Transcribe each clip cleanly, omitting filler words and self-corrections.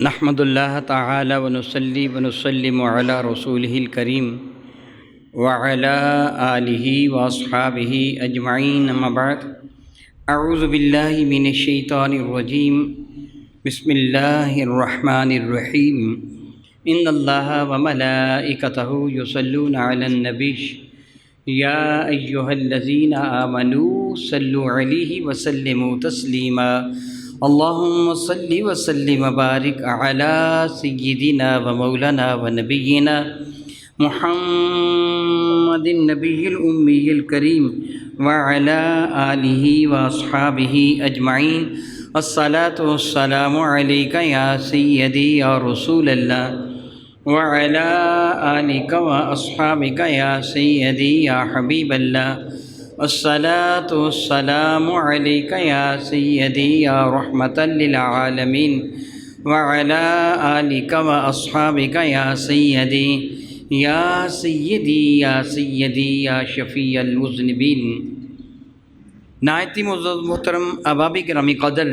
نحمد اللہ تعالی ونصلی ونسلم علی رسولہ الکریم وعلی آلہ واصحابہ اجمعین اما بعد اعوذ باللہ من الشیطان الرجیم بسم اللہ الرحمن الرحیم ان اللہ وملائکتہ یصلون علی النبی یا ایہا الذین آمنوا صلوا علیہ وسلموا تسلیما اللہم صلی وسلم وبارک علی سیدنا و مولانا و نبینا محمد النبی الامی الکریم وعلی آلہ واصحابہ اجمعین الصلاۃ والسلام علیک یا سیدی یا رسول اللہ وعلی آلک و اصحابک یا سیدی یا حبیب اللہ الصلاۃ والسلام علیک یا سیدی یا رحمۃ للعالمین وعلی آلک و اصحابک یا سیدی یا شفیع المذنبین۔ نہایت ہی معزز محترم احباب گرامی قدر،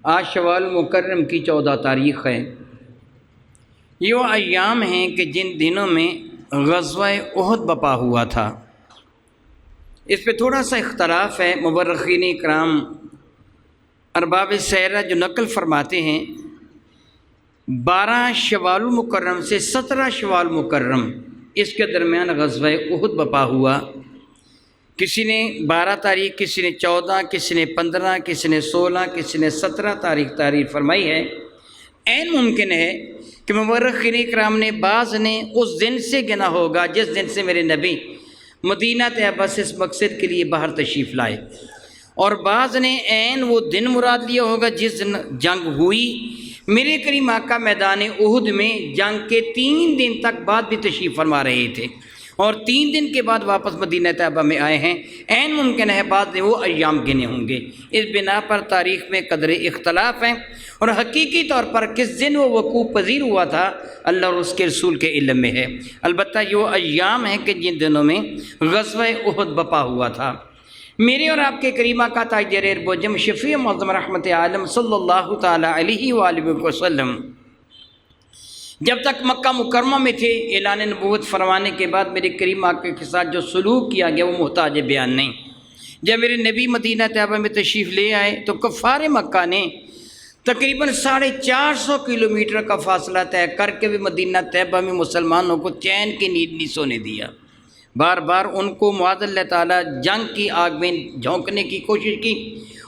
آج شوال مکرم کی 14 تاریخ ہے۔ یہ وہ ایام ہیں کہ جن دنوں میں غزوہ احد بپا ہوا تھا۔ اس پہ تھوڑا سا اختلاف ہے، مورخین کرام ارباب سیرہ جو نقل فرماتے ہیں 12 شوال المکرم سے 17 شوال مکرم اس کے درمیان غزوہ احد بپا ہوا۔ کسی نے 12 تاریخ، کسی نے 14، کسی نے 15، کسی نے 16، کسی نے 17 تاریخ فرمائی ہے۔ عین ممکن ہے کہ مورخین کرام نے بعض نے اس دن سے گنا ہوگا جس دن سے میرے نبی مدینہ طیبہ سے اس مقصد کے لیے باہر تشریف لائے، اور بعض نے عین وہ دن مراد لیا ہوگا جس دن جنگ ہوئی۔ میرے کریم آقا میدان احد میں جنگ کے 3 دن تک بعد بھی تشریف فرما رہے تھے، اور 3 دن کے بعد واپس مدینہ طیبہ میں آئے ہیں۔ عین ممکن ہے بعد نے وہ ایام گنے ہوں گے۔ اس بنا پر تاریخ میں قدر اختلاف ہیں، اور حقیقی طور پر کس دن وہ وقوع پذیر ہوا تھا اللہ اور اس کے رسول کے علم میں ہے۔ البتہ یہ وہ ایام ہیں کہ جن دنوں میں غزوہ احد بپا ہوا تھا۔ میرے اور آپ کے کریمہ کا تاجر اربوجم شفیع معظم رحمت عالم صلی اللہ تعالی علیہ وآلہ وسلم جب تک مکہ مکرمہ میں تھے، اعلان نبوت فرمانے کے بعد میرے کریم آقا کے ساتھ جو سلوک کیا گیا وہ محتاج بیان نہیں۔ جب میرے نبی مدینہ طیبہ میں تشریف لے آئے تو کفار مکہ نے تقریباً 450 کلومیٹر کا فاصلہ طے کر کے بھی مدینہ طیبہ میں مسلمانوں کو چین کی نیند نہیں سونے دیا۔ بار بار ان کو معاذ اللہ تعالیٰ جنگ کی آگ میں جھونکنے کی کوشش کی،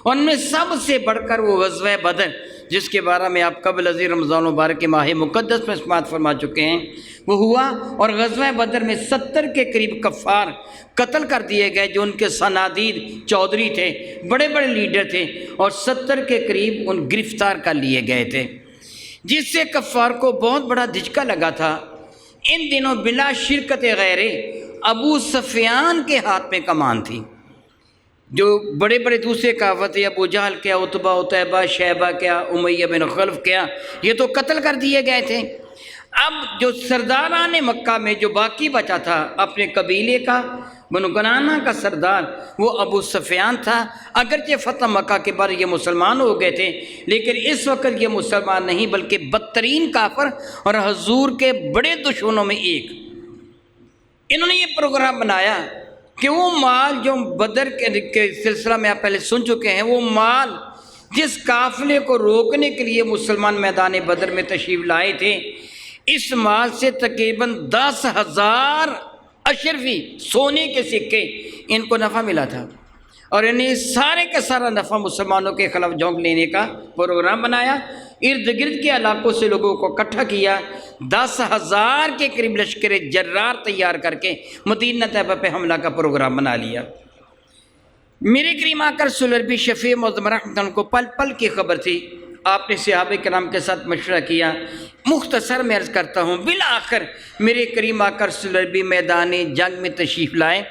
اور ان میں سب سے بڑھ کر وہ غزوہ بدر جس کے بارے میں آپ قبل از رمضان مبارک کے ماہ مقدس میں سماعت فرما چکے ہیں وہ ہوا، اور غزوہ بدر میں 70 کے قریب کفار قتل کر دیے گئے جو ان کے صنادید چودھری تھے، بڑے بڑے لیڈر تھے، اور 70 کے قریب ان گرفتار کر لیے گئے تھے، جس سے کفار کو بہت بڑا دھچکا لگا تھا۔ ان دنوں بلا شرکت غیر ابو سفیان کے ہاتھ میں کمان تھی۔ جو بڑے بڑے دوسرے کافر تھے، ابو جہل کیا، عتبہ عتیبہ شیبہ کیا، امیہ بن خلف کیا، یہ تو قتل کر دیے گئے تھے۔ اب جو سرداران مکہ میں جو باقی بچا تھا اپنے قبیلے کا، بنو کنانہ کا سردار، وہ ابو سفیان تھا۔ اگرچہ فتح مکہ کے بعد یہ مسلمان ہو گئے تھے، لیکن اس وقت یہ مسلمان نہیں بلکہ بدترین کافر اور حضور کے بڑے دشمنوں میں ایک۔ انہوں نے یہ پروگرام بنایا کہ وہ مال جو بدر کے سلسلہ میں آپ پہلے سن چکے ہیں، وہ مال جس قافلے کو روکنے کے لیے مسلمان میدان بدر میں تشریف لائے تھے، اس مال سے تقریباً 10,000 اشرفی سونے کے سکے ان کو نفع ملا تھا، اور انہیں سارے کا سارا نفع مسلمانوں کے خلاف جھونک لینے کا پروگرام بنایا۔ ارد گرد کے علاقوں سے لوگوں کو اکٹھا کیا، 10,000 کے قریب لشکر جرار تیار کر کے مدینہ طیبہ پہ حملہ کا پروگرام بنا لیا۔ میرے کریم آقا رسول عربی شفیع معظم رحمت ان کو پل پل کی خبر تھی۔ آپ نے صحابہ کرام کے ساتھ مشورہ کیا۔ مختصر میں عرض کرتا ہوں، بالآخر میرے کریم آقا رسول عربی میدان جنگ میں تشریف لائے،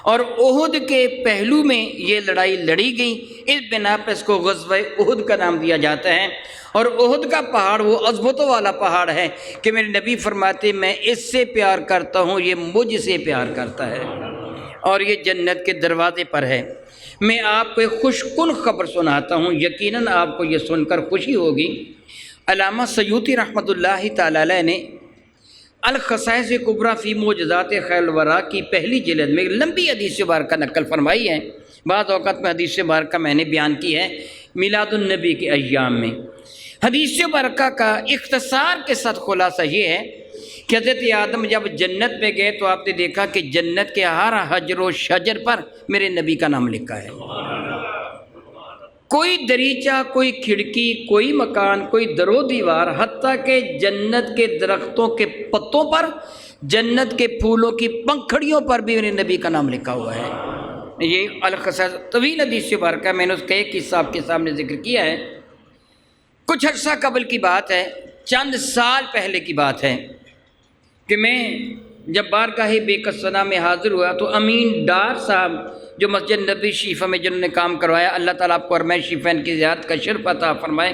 اور احد کے پہلو میں یہ لڑائی لڑی گئی۔ اس بنا پر اس کو غزوہ احد کا نام دیا جاتا ہے، اور احد کا پہاڑ وہ عظمتوں والا پہاڑ ہے کہ میرے نبی فرماتے میں اس سے پیار کرتا ہوں، یہ مجھ سے پیار کرتا ہے۔ اور یہ جنت کے دروازے پر ہے۔ میں آپ کو ایک خوش کن خبر سناتا ہوں، یقیناً آپ کو یہ سن کر خوشی ہوگی۔ علامہ سیوطی رحمۃ اللہ تعالی علیہ نے الخصائص کبریٰ فی معجزات خیر الورا کی پہلی جلد میں لمبی حدیث مبارکہ نقل فرمائی ہے۔ بعض اوقات میں حدیث مبارکہ میں نے بیان کی ہے میلاد النبی کے ایام میں۔ حدیث مبارکہ کا اختصار کے ساتھ خلاصہ یہ ہے کہ حضرت آدم جب جنت میں گئے تو آپ نے دیکھا کہ جنت کے ہر حجر و شجر پر میرے نبی کا نام لکھا ہے۔ کوئی دریچہ، کوئی کھڑکی، کوئی مکان، کوئی در و دیوار، حتیٰ کہ جنت کے درختوں کے پتوں پر، جنت کے پھولوں کی پنکھڑیوں پر بھی میرے نبی کا نام لکھا ہوا ہے۔ یہ الخصائص طویل حدیث مبارکہ، میں نے اس کا ایک قصہ آپ کے سامنے ذکر کیا ہے۔ کچھ عرصہ قبل کی بات ہے، چند سال پہلے کی بات ہے کہ میں جب بارگاہ بے کسنا میں حاضر ہوا تو امین ڈار صاحب جو مسجد نبی شیفہ میں جنہوں نے کام کروایا، اللہ تعالیٰ آپ کو ارمین شیفین کی زیارت کا شرف عطا فرمائے۔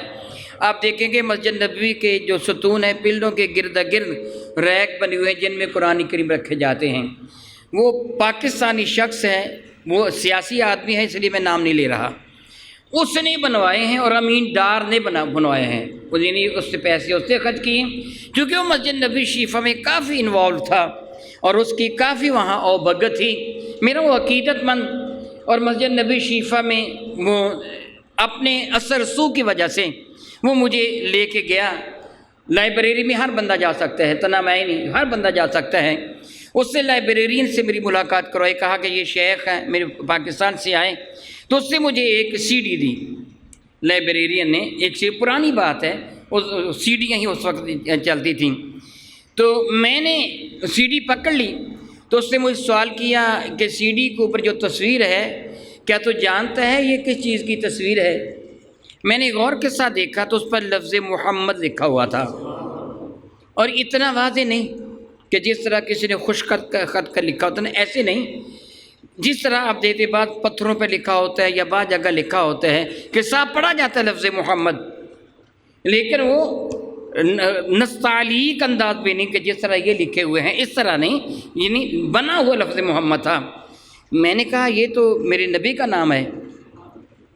آپ دیکھیں گے مسجد نبوی کے جو ستون ہیں، پلڑوں کے گرد گرد ریک بنے ہوئے ہیں جن میں قرآن کریم رکھے جاتے ہیں۔ وہ پاکستانی شخص ہے، وہ سیاسی آدمی ہے، اس لیے میں نام نہیں لے رہا، اس نے بنوائے ہیں اور امین ڈار نے بنوائے ہیں، یعنی اس سے پیسے اس سے خرچ کیے، کیونکہ وہ مسجد نبی شیفہ میں کافی انوالو تھا اور اس کی کافی وہاں اوبگت تھی۔ میرا وہ عقیدت مند اور مسجد نبی شیفہ میں وہ اپنے اثر سو کی وجہ سے وہ مجھے لے کے گیا۔ لائبریری میں ہر بندہ جا سکتا ہے، تنہا میں ہی نہیں، ہر بندہ جا سکتا ہے۔ اس سے لائبریرین سے میری ملاقات کروائی، کہا کہ یہ شیخ ہیں، میرے پاکستان سے آئے، تو اس سے مجھے ایک سی ڈی دی لائبریرین نے۔ ایک سے پرانی بات ہے، سی ڈیاں ہی اس وقت چلتی تھیں، تو میں نے سی ڈی پکڑ لی تو اس نے مجھے سوال کیا کہ سی ڈی کے اوپر جو تصویر ہے کیا تو جانتا ہے یہ کس چیز کی تصویر ہے؟ میں نے غور کے ساتھ دیکھا تو اس پر لفظ محمد لکھا ہوا تھا، اور اتنا واضح نہیں کہ جس طرح کسی نے خوش خط کر لکھا ہوتا ہے، ایسے نہیں جس طرح آپ دیکھتے بعض پتھروں پہ لکھا ہوتا ہے یا بعض جگہ لکھا ہوتا ہے کہ صاحب پڑھا جاتا ہے لفظ محمد، لیکن وہ نستعلیق انداز میں نہیں کہ جس طرح یہ لکھے ہوئے ہیں، اس طرح نہیں، یعنی بنا ہوا لفظ محمد تھا۔ میں نے کہا یہ تو میرے نبی کا نام ہے۔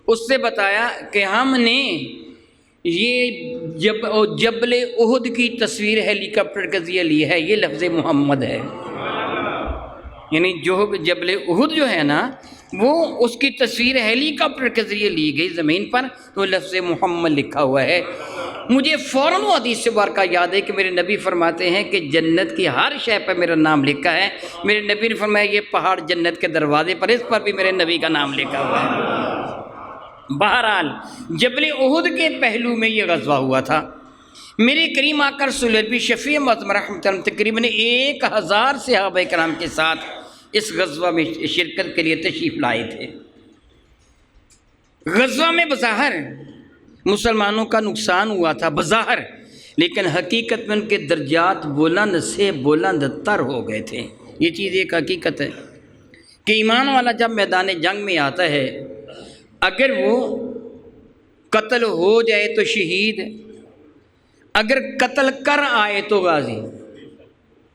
اس سے بتایا کہ ہم نے یہ جبل احد کی تصویر ہیلی کاپٹر کے ذریعے لی ہے، یہ لفظ محمد ہے، یعنی جو جبل احد جو ہے نا وہ اس کی تصویر ہیلی کاپٹر کے ذریعے لی گئی زمین پر، تو لفظ محمد لکھا ہوا ہے۔ مجھے فوراً وہ حدیث مبارکہ یاد ہے کہ میرے نبی فرماتے ہیں کہ جنت کی ہر شے پر میرا نام لکھا ہے۔ میرے نبی نے فرمایا یہ پہاڑ جنت کے دروازے پر، اس پر بھی میرے نبی کا نام لکھا ہوا ہے۔ بہرحال جبل احد کے پہلو میں یہ غزوہ ہوا تھا۔ میرے کریم آقا رسول اللہ شفیع معظم رحمۃ اللہ تقریباً 1000 صحابہ کرام کے ساتھ اس غزوہ میں شرکت کے لیے تشریف لائے تھے۔ غزوہ میں بظاہر مسلمانوں کا نقصان ہوا تھا بظاہر، لیکن حقیقت میں ان کے درجات بلند سے بلند تر ہو گئے تھے۔ یہ چیز ایک حقیقت ہے کہ ایمان والا جب میدان جنگ میں آتا ہے، اگر وہ قتل ہو جائے تو شہید، اگر قتل کر آئے تو غازی۔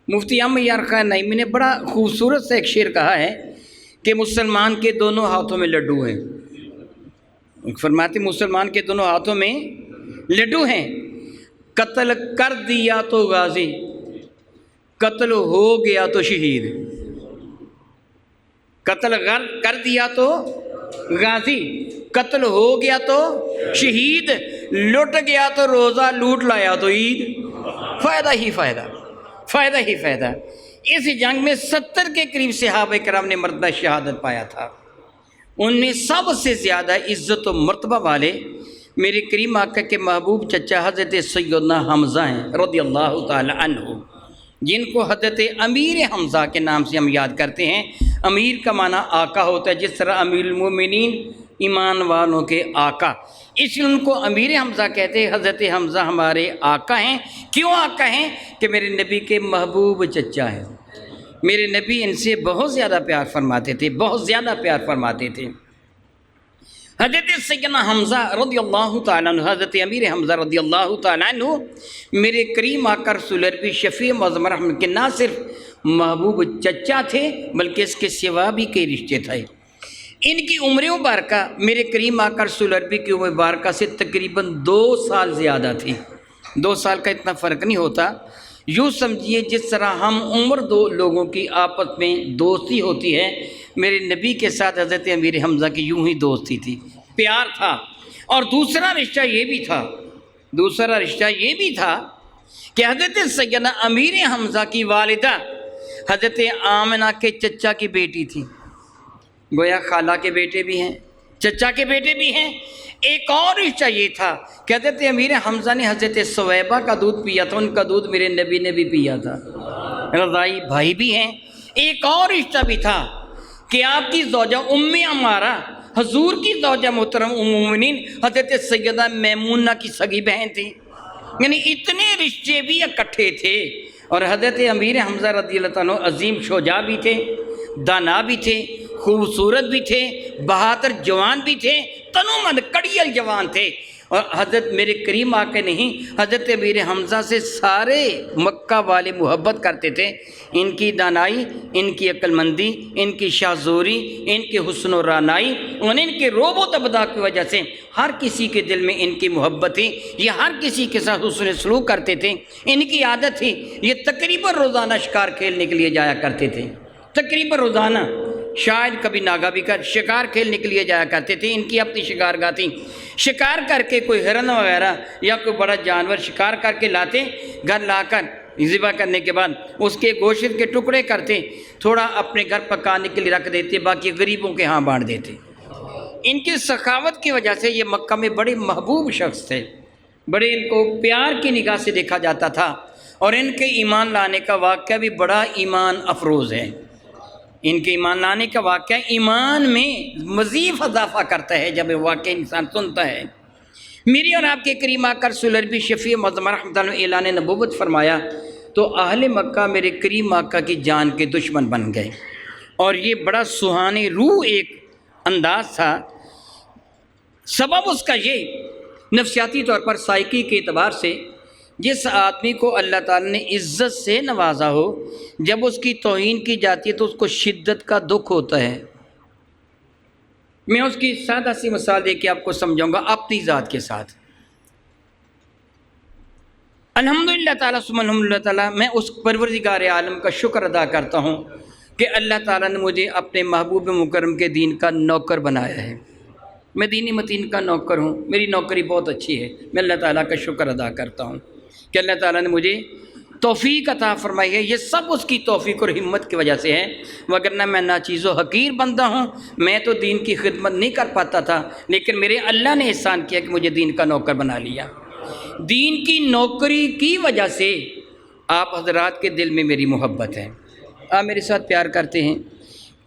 مفتی احمد یار خان نعیمی نے بڑا خوبصورت سے ایک شعر کہا ہے کہ مسلمان کے دونوں ہاتھوں میں لڈو ہیں، فرماتے مسلمان کے دونوں ہاتھوں میں لڈو ہیں، قتل کر دیا تو غازی، قتل ہو گیا تو شہید۔ قتل کر دیا تو غازی، قتل ہو گیا تو شہید، لٹ گیا تو روزہ، لوٹ لایا تو عید۔ فائدہ ہی فائدہ، فائدہ ہی فائدہ۔ اس جنگ میں 70 کے قریب صحابہ کرام نے مردہ شہادت پایا تھا۔ ان میں سب سے زیادہ عزت و مرتبہ والے میرے کریم آقا کے محبوب چچا حضرت سیدنا حمزہ ہیں رضی اللہ تعالی عنہ، جن کو حضرت امیر حمزہ کے نام سے ہم یاد کرتے ہیں۔ امیر کا معنی آقا ہوتا ہے، جس طرح امیر المومنین ایمان والوں کے آقا، اس لیے ان کو امیر حمزہ کہتے ہیں۔ حضرت حمزہ ہمارے آقا ہیں۔ کیوں آقا ہیں؟ کہ میرے نبی کے محبوب چچا ہیں، میرے نبی ان سے بہت زیادہ پیار فرماتے تھے، بہت زیادہ پیار فرماتے تھے۔ حضرت سیدنا حمزہ رضی اللہ تعالیٰ عنہ، حضرت امیر حمزہ رضی اللہ تعالیٰ عنہ میرے کریم آقا رسول اللہ شفیع معظم رحمت کے نہ صرف محبوب چچا تھے بلکہ اس کے سوا بھی کئی رشتے تھے۔ ان کی عمر مبارکہ میرے کریم آقا رسول عربی کی عمر مبارکہ سے تقریباً 2 سال زیادہ تھی۔ 2 سال کا اتنا فرق نہیں ہوتا۔ یوں سمجھیے جس طرح ہم عمر 2 لوگوں کی آپس میں دوستی ہوتی ہے، میرے نبی کے ساتھ حضرت امیر حمزہ کی یوں ہی دوستی تھی، پیار تھا۔ اور دوسرا رشتہ یہ بھی تھا کہ حضرت سیدنا امیر حمزہ کی والدہ حضرت آمنہ کے چچا کی بیٹی تھی، گویا خالہ کے بیٹے بھی ہیں، چچا کے بیٹے بھی ہیں۔ ایک اور رشتہ یہ تھا کہ حضرت امیر حمزہ نے حضرت سویبہ کا دودھ پیا تھا، ان کا دودھ میرے نبی نے بھی پیا تھا، رضائی بھائی بھی ہیں۔ ایک اور رشتہ بھی تھا کہ آپ کی زوجہ ام عمارہ حضور کی زوجہ محترم ام المؤمنین حضرت سیدہ میمونہ کی سگی بہن تھی، یعنی اتنے رشتے بھی اکٹھے تھے۔ اور حضرت امیر حمزہ رضی اللہ عنہ عظیم شجاع بھی تھے، دانا بھی تھے، خوبصورت بھی تھے، بہادر جوان بھی تھے، تنومند کڑیل جوان تھے۔ اور حضرت میرے کریم آقا نہیں، حضرت امیر حمزہ سے سارے مکہ والے محبت کرتے تھے۔ ان کی دانائی، ان کی عقل مندی، ان کی شاذوری، ان کے حسن و رعنائی اور ان کے روب و تبدہ کی وجہ سے ہر کسی کے دل میں ان کی محبت تھی۔ یہ ہر کسی کے ساتھ حسن سلوک کرتے تھے۔ ان کی عادت تھی، یہ تقریباً روزانہ شکار کھیلنے کے لیے جایا کرتے تھے، تقریباً روزانہ، شاید کبھی ناگا بھی کر شکار کھیلنے کے لیے جایا کرتے تھے۔ ان کی اپنی شکار گاہ تھی، شکار کر کے کوئی ہرن وغیرہ یا کوئی بڑا جانور شکار کر کے لاتے، گھر لا کر ذبح کرنے کے بعد اس کے گوشت کے ٹکڑے کرتے، تھوڑا اپنے گھر پکانے کے لیے رکھ دیتے، باقی غریبوں کے ہاں بانٹ دیتے۔ ان کی سخاوت کی وجہ سے یہ مکہ میں بڑے محبوب شخص تھے، بڑے ان کو پیار کی نگاہ سے دیکھا جاتا تھا۔ اور ان کے ایمان لانے کا واقعہ بھی بڑا ایمان افروز ہے۔ ان کے ایمان لانے کا واقعہ ایمان میں مزید اضافہ کرتا ہے جب واقعہ انسان سنتا ہے۔ میری اور آپ کے کریم آقا رسول عربی شفیع معظم رحمۃ اللہ علیہ اعلان نبوت فرمایا تو اہل مکہ میرے کریم آقا کی جان کے دشمن بن گئے۔ اور یہ بڑا سہانی روح ایک انداز تھا۔ سبب اس کا یہ نفسیاتی طور پر سائیکی کے اعتبار سے جس آدمی کو اللہ تعالیٰ نے عزت سے نوازا ہو، جب اس کی توہین کی جاتی ہے تو اس کو شدت کا دکھ ہوتا ہے۔ میں اس کی سادہ سی مثال دے کے آپ کو سمجھاؤں گا اپنی ذات کے ساتھ۔ الحمدللہ تعالیٰ ثم الحمدللہ تعالیٰ، میں اس پروردگار عالم کا شکر ادا کرتا ہوں کہ اللہ تعالیٰ نے مجھے اپنے محبوب مکرم کے دین کا نوکر بنایا ہے۔ میں دینی متین کا نوکر ہوں، میری نوکری بہت اچھی ہے۔ میں اللہ تعالیٰ کا شکر ادا کرتا ہوں کہ اللہ تعالیٰ نے مجھے توفیق عطا فرمائی ہے۔ یہ سب اس کی توفیق اور ہمت کی وجہ سے ہے، وگرنہ میں ناچیز و حقیر بندہ ہوں، میں تو دین کی خدمت نہیں کر پاتا تھا، لیکن میرے اللہ نے احسان کیا کہ مجھے دین کا نوکر بنا لیا۔ دین کی نوکری کی وجہ سے آپ حضرات کے دل میں میری محبت ہے، آپ میرے ساتھ پیار کرتے ہیں۔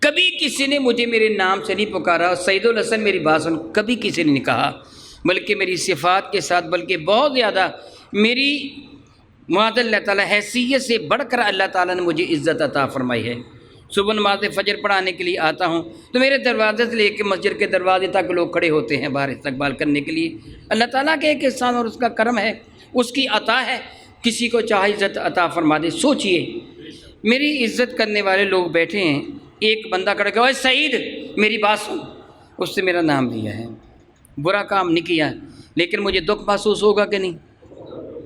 کبھی کسی نے مجھے میرے نام سے نہیں پکارا، سعید الحسن میری بات سن، کبھی کسی نے نہیں کہا، بلکہ میری صفات کے ساتھ، بلکہ بہت زیادہ میری معاذ اللہ تعالیٰ حیثیت سے بڑھ کر اللہ تعالیٰ نے مجھے عزت عطا فرمائی ہے۔ صبح نماز فجر پڑھانے کے لیے آتا ہوں تو میرے دروازے سے لے کے مسجد کے دروازے تک لوگ کھڑے ہوتے ہیں باہر استقبال کرنے کے لیے۔ اللہ تعالیٰ کے ایک احسان اور اس کا کرم ہے، اس کی عطا ہے، کسی کو چاہے عزت عطا فرما دے۔ سوچئے میری عزت کرنے والے لوگ بیٹھے ہیں، ایک بندہ کھڑا کہ اوے سعید میری بات سن، اس سے میرا نام لیا ہے، برا کام نہیں کیا، لیکن مجھے دکھ محسوس ہوگا کہ نہیں؟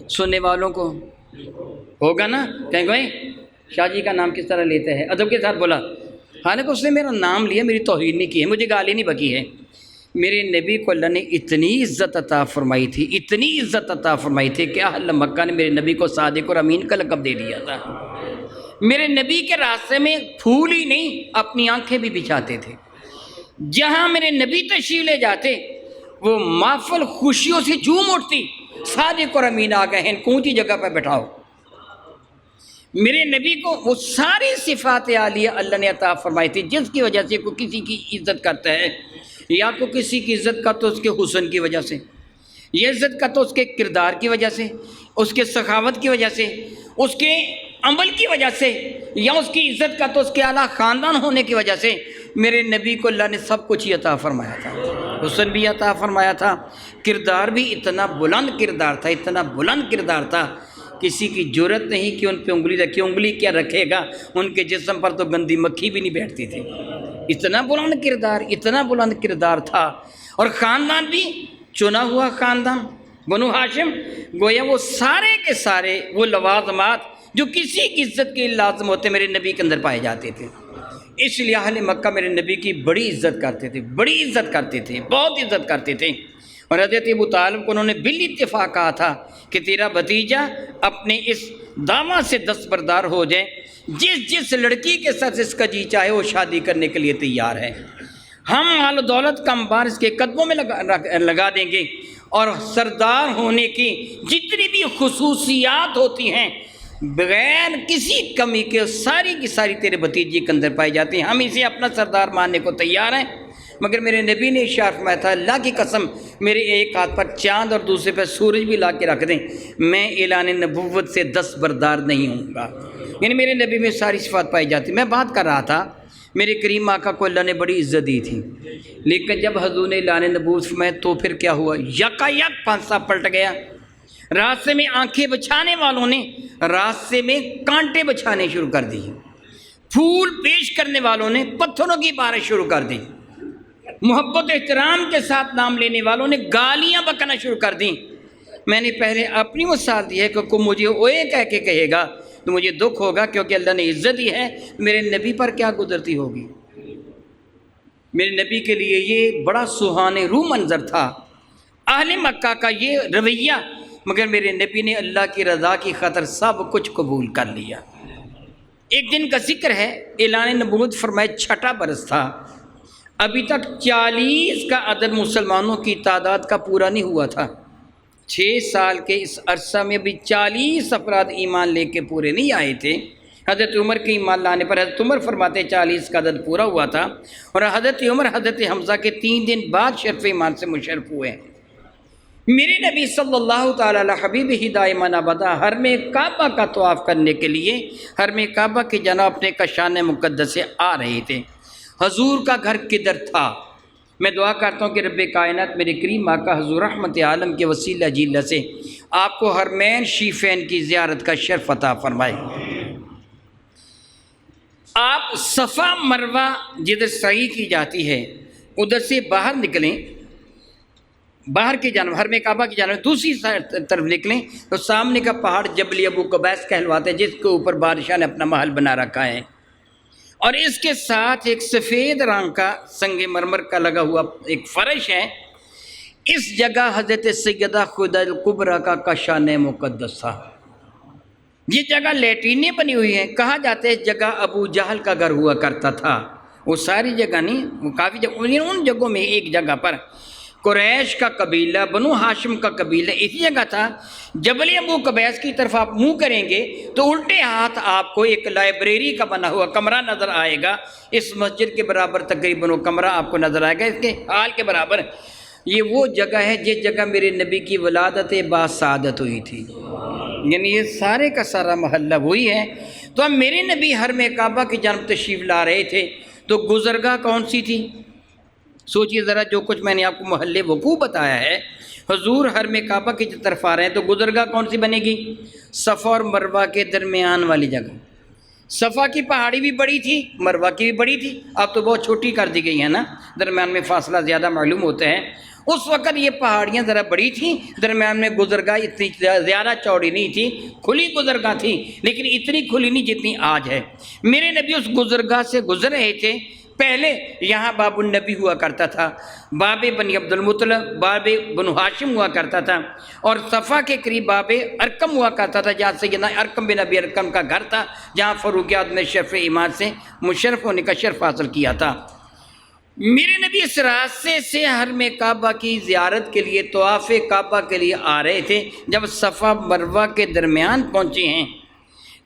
سننے والوں کو ہوگا نا، کہیں گے شاہ جی کا نام کس طرح لیتا ہے، ادب کے ساتھ بولا، حالانکہ اس نے میرا نام لیا، میری توہین نہیں کی ہے، مجھے گالی نہیں بکی ہے۔ میرے نبی کو اللہ نے اتنی عزت عطا فرمائی تھی، اتنی عزت عطا فرمائی تھی کہ اہل مکہ نے میرے نبی کو صادق اور امین کا لقب دے دیا تھا۔ میرے نبی کے راستے میں پھول ہی نہیں اپنی آنکھیں بھی بچھاتے تھے۔ جہاں میرے نبی تشریف لے جاتے وہ محفل خوشیوں سے جھوم اٹھتی، صادق اور امین آ گئے ہیں، اونچی جگہ پہ بٹھاؤ۔ میرے نبی کو وہ ساری صفات عالیہ اللہ نے عطا فرمائی تھی، جس کی وجہ سے کوئی کسی کی عزت کرتا ہے، یا تو کسی کی عزت کا تو اس کے حسن کی وجہ سے، یہ عزت کا تو اس کے کردار کی وجہ سے، اس کے سخاوت کی وجہ سے، اس کے عمل کی وجہ سے، یا اس کی عزت کا تو اس کے اعلیٰ خاندان ہونے کی وجہ سے۔ میرے نبی کو اللہ نے سب کچھ ہی عطا فرمایا تھا، حسن بھی عطا فرمایا تھا، کردار بھی اتنا بلند کردار تھا، اتنا بلند کردار تھا کسی کی جرت نہیں کہ ان پہ انگلی رکھے، انگلی کیا رکھے گا، ان کے جسم پر تو گندی مکھی بھی نہیں بیٹھتی تھی۔ اتنا بلند کردار تھا، اور خاندان بھی چنا ہوا خاندان بنو ہاشم، گویا وہ سارے کے سارے وہ لوازمات جو کسی کی عزت کے لازم ہوتے میرے نبی کے اندر پائے جاتے تھے۔ اس لیے اہل مکہ میرے نبی کی بڑی عزت کرتے تھے، بہت عزت کرتے تھے۔ اور حضرت ابو طالب کو انہوں نے بالاتفاق کہا تھا کہ تیرا بھتیجا اپنے اس دعویٰ سے دستبردار ہو جائے، جس لڑکی کے ساتھ اس کا جی چاہے وہ شادی کرنے کے لیے تیار ہے، ہم مال و دولت کا انبار اس کے قدموں میں لگا دیں گے، اور سردار ہونے کی جتنی بھی خصوصیات ہوتی ہیں بغیر کسی کمی کے ساری کی ساری تیرے بھتیجے کے اندر پائی جاتی ہیں، ہم اسے اپنا سردار ماننے کو تیار ہیں۔ مگر میرے نبی نے اشارہ فرمایا تھا، اللہ کی قسم میرے ایک ہاتھ پر چاند اور دوسرے پر سورج بھی لا کے رکھ دیں، میں اعلان نبوت سے دستبردار نہیں ہوں گا۔ یعنی میرے نبی میں ساری صفات پائی جاتی۔ میں بات کر رہا تھا میرے کریم آقا کو اللہ نے بڑی عزت دی تھی، لیکن جب حضور نے اعلان نبوت فرمایا تو پھر کیا ہوا؟ یکایک پانسا پلٹ گیا۔ راستے میں آنکھیں بچھانے والوں نے راستے میں کانٹے بچھانے شروع کر دی، پھول پیش کرنے والوں نے پتھروں کی بارش شروع کر دی، محبت احترام کے ساتھ نام لینے والوں نے گالیاں بکنا شروع کر دیں۔ میں نے پہلے اپنی مثال دی ہے کہ کوئی مجھے اوے کہہ کے کہے گا تو مجھے دکھ ہوگا، کیونکہ اللہ نے عزت دی ہے، میرے نبی پر کیا گزرتی ہوگی۔ میرے نبی کے لیے یہ بڑا سہانے روح منظر تھا اہل مکہ کا یہ رویہ، مگر میرے نبی نے اللہ کی رضا کی خاطر سب کچھ قبول کر لیا۔ ایک دن کا ذکر ہے، اعلان نبوت فرمائے چھٹا برس تھا، ابھی تک 40 کا عدد مسلمانوں کی تعداد کا پورا نہیں ہوا تھا۔ 6 سال کے اس عرصہ میں بھی 40 افراد ایمان لے کے پورے نہیں آئے تھے۔ حضرت عمر کے ایمان لانے پر حضرت عمر فرماتے 40 کا عدد پورا ہوا تھا، اور حضرت عمر حضرت حمزہ کے 3 دن بعد شرف ایمان سے مشرف ہوئے۔ میرے نبی صلی اللہ تعالی علیہ حبیبہ دائما ابدا حرم کعبہ کا طواف کرنے کے لیے حرم کعبہ کی جانب اپنے کشان مقدس سے آ رہے تھے۔ حضور کا گھر کدھر تھا؟ میں دعا کرتا ہوں کہ رب کائنات میرے کریم آقا حضور رحمت عالم کے وسیلہ جیلہ سے آپ کو حرمین شریفین کی زیارت کا شرف عطا فرمائے۔ آپ صفا مروہ جدھر سعی کی جاتی ہے ادھر سے باہر نکلیں، باہر کی جانب حرم کعبہ کی جانب دوسری طرف نکلیں تو سامنے کا پہاڑ جبل ابو قبیس کہلواتے ہیں، جس کے اوپر بادشاہ نے اپنا محل بنا رکھا ہے، اور اس کے ساتھ ایک سفید رنگ کا سنگ مرمر کا لگا ہوا ایک فرش ہے۔ اس جگہ حضرت سیدہ خدیجہ الکبریٰ کا کشان مقدس تھا۔ یہ جگہ لیٹرینیں بنی ہوئی ہیں، کہا جاتا ہے اس جگہ ابو جہل کا گھر ہوا کرتا تھا۔ وہ ساری جگہ نہیں، وہ کافی جگہ، ان جگہوں میں ایک جگہ پر قریش کا قبیلہ بنو ہاشم کا قبیلہ اسی جگہ تھا۔ جبل ابو قبیس کی طرف آپ منہ کریں گے تو الٹے ہاتھ آپ کو ایک لائبریری کا بنا ہوا کمرہ نظر آئے گا، اس مسجد کے برابر تقریباً وہ کمرہ آپ کو نظر آئے گا، اس کے حال کے برابر۔ یہ وہ جگہ ہے جس جگہ میرے نبی کی ولادت باسعادت ہوئی تھی، یعنی یہ سارے کا سارا محلہ وہی ہے۔ تو اب میرے نبی حرم کعبہ کی جانب تشریف لا رہے تھے تو گزرگاہ کون سی تھی؟ سوچئے ذرا، جو کچھ میں نے آپ کو محلے وقوع بتایا ہے، حضور حرم کعبہ کی طرف آ رہے ہیں تو گزرگاہ کون سی بنے گی؟ صفا اور مروہ کے درمیان والی جگہ۔ صفا کی پہاڑی بھی بڑی تھی، مروہ کی بھی بڑی تھی، اب تو بہت چھوٹی کر دی گئی ہے نا، درمیان میں فاصلہ زیادہ معلوم ہوتا ہے۔ اس وقت یہ پہاڑیاں ذرا بڑی تھیں، درمیان میں گزرگاہ اتنی زیادہ چوڑی نہیں تھی، کھلی گزرگاہ تھی، لیکن اتنی کھلی نہیں جتنی آج ہے۔ میرے نبی اس گزرگاہ سے گزر رہے تھے، پہلے یہاں باب النبی ہوا کرتا تھا، باب بنی عبد المطلب، باب بنو ہاشم ہوا کرتا تھا، اور صفا کے قریب باب ارقم ہوا کرتا تھا، جہاں سیدنا ارقم بن ابی ارقم کا گھر تھا، جہاں فاروق اعظم نے شرف ایمان سے مشرف ہونے کا شرف حاصل کیا تھا۔ میرے نبی اس راستے سے حرم کعبہ کی زیارت کے لیے، طواف کعبہ کے لیے آ رہے تھے۔ جب صفا مروہ کے درمیان پہنچے ہیں